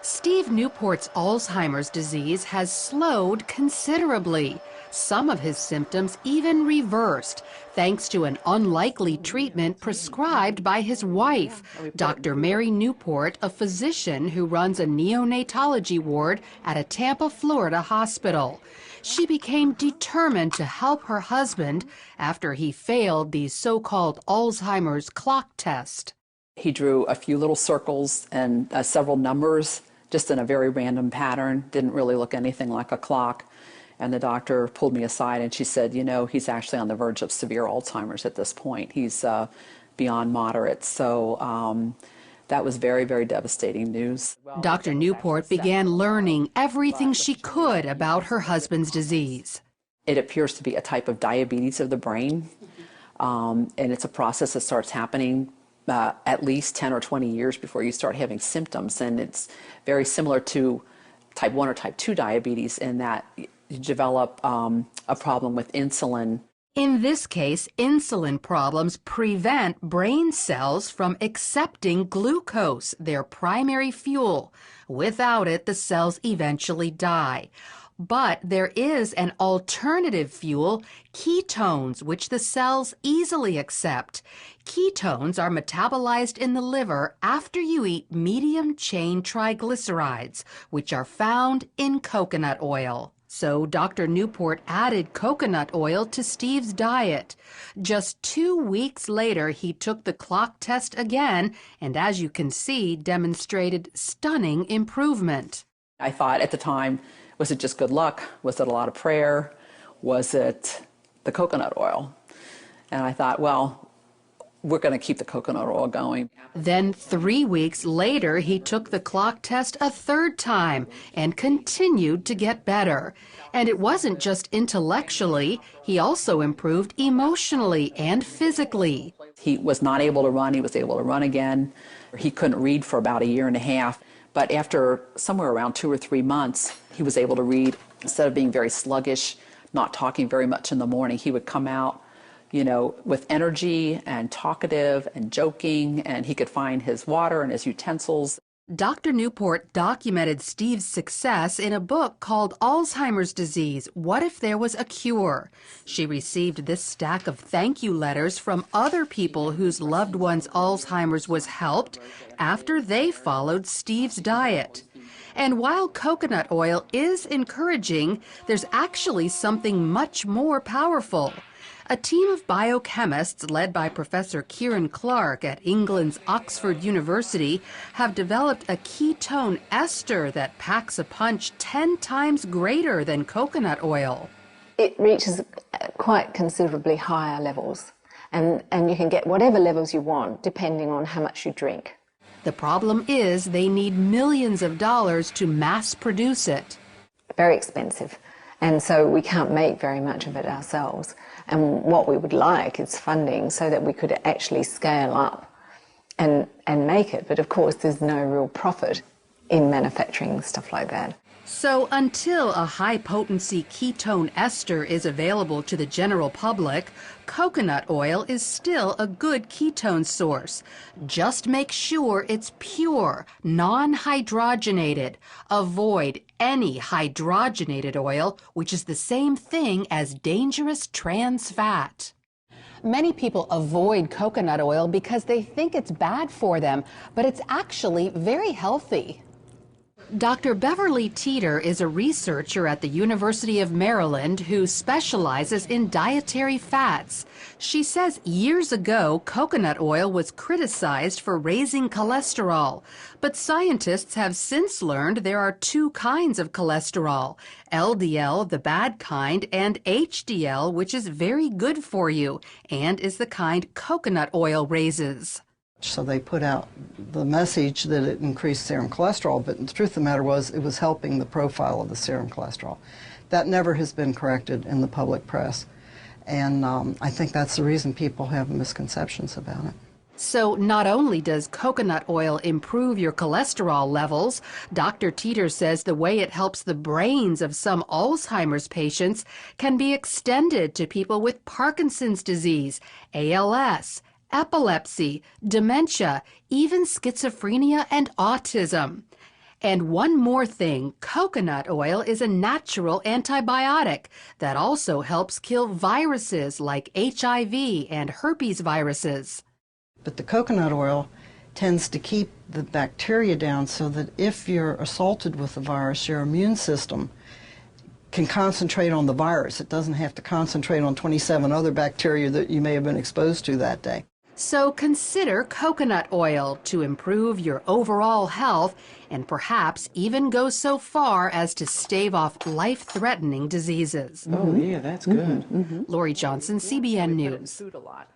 Steve Newport's Alzheimer's disease has slowed considerably. Some of his symptoms even reversed, thanks to an unlikely treatment prescribed by his wife, Dr. Mary Newport, a physician who runs a neonatology ward at a Tampa, Florida hospital. She became determined to help her husband after he failed the so-called Alzheimer's clock test. He drew a few little circles and several numbers, just in a very random pattern, didn't really look anything like a clock. And the doctor pulled me aside and she said, you know, he's actually on the verge of severe Alzheimer's at this point. He's beyond moderate. So that was very, very devastating news. Dr. Newport began learning everything she could about her husband's disease. It appears to be a type of diabetes of the brain, and it's a process that starts happening at least 10 or 20 years before you start having symptoms. And it's very similar to type 1 or type 2 diabetes in that you develop a problem with insulin. In this case, insulin problems prevent brain cells from accepting glucose, their primary fuel. Without it, the cells eventually die. But there is an alternative fuel, ketones, which the cells easily accept. Ketones are metabolized in the liver after you eat medium-chain triglycerides, which are found in coconut oil. So Dr. Newport added coconut oil to Steve's diet. Just 2 weeks later, he took the clock test again, and as you can see, demonstrated stunning improvement. I thought at the time, was it just good luck? Was it a lot of prayer? Was it the coconut oil? And I thought, well, we're going to keep the coconut oil going. Then 3 weeks later, he took the clock test a third time and continued to get better. And it wasn't just intellectually, he also improved emotionally and physically. He was not able to run. He was able to run again. He couldn't read for about 1.5 years. But after somewhere around 2 or 3 months, he was able to read. Instead of being very sluggish, not talking very much in the morning, he would come out, you know, with energy and talkative and joking, and he could find his water and his utensils. Dr. Newport documented Steve's success in a book called Alzheimer's Disease, What If There Was a Cure? She received this stack of thank you letters from other people whose loved ones' Alzheimer's was helped after they followed Steve's diet. And while coconut oil is encouraging, there's actually something much more powerful. A team of biochemists led by Professor Kieran Clark at England's Oxford University have developed a ketone ester that packs a punch 10 times greater than coconut oil. It reaches quite considerably higher levels, and you can get whatever levels you want depending on how much you drink. The problem is they need millions of dollars to mass produce it. Very expensive, and so we can't make very much of it ourselves. And what we would like is funding so that we could actually scale up and make it. But of course, there's no real profit in manufacturing stuff like that. So until a high-potency ketone ester is available to the general public, coconut oil is still a good ketone source. Just make sure it's pure, non-hydrogenated. Avoid any hydrogenated oil, which is the same thing as dangerous trans fat. Many people avoid coconut oil because they think it's bad for them, but it's actually very healthy. Dr. Beverly Teeter is a researcher at the University of Maryland who specializes in dietary fats. She says years ago, coconut oil was criticized for raising cholesterol, but scientists have since learned there are 2 kinds of cholesterol, LDL, the bad kind, and HDL, which is very good for you and is the kind coconut oil raises. So they put out the message that it increased serum cholesterol, but the truth of the matter was it was helping the profile of the serum cholesterol. That never has been corrected in the public press, and I think that's the reason people have misconceptions about it. So not only does coconut oil improve your cholesterol levels, Dr. Teeter says the way it helps the brains of some Alzheimer's patients can be extended to people with Parkinson's disease, ALS, epilepsy, dementia, even schizophrenia and autism. And one more thing, coconut oil is a natural antibiotic that also helps kill viruses like HIV and herpes viruses. But the coconut oil tends to keep the bacteria down so that if you're assaulted with the virus, your immune system can concentrate on the virus. It doesn't have to concentrate on 27 other bacteria that you may have been exposed to that day. So consider coconut oil to improve your overall health and perhaps even go so far as to stave off life-threatening diseases. Oh, yeah, that's good. Lori Johnson, CBN News. Food a lot.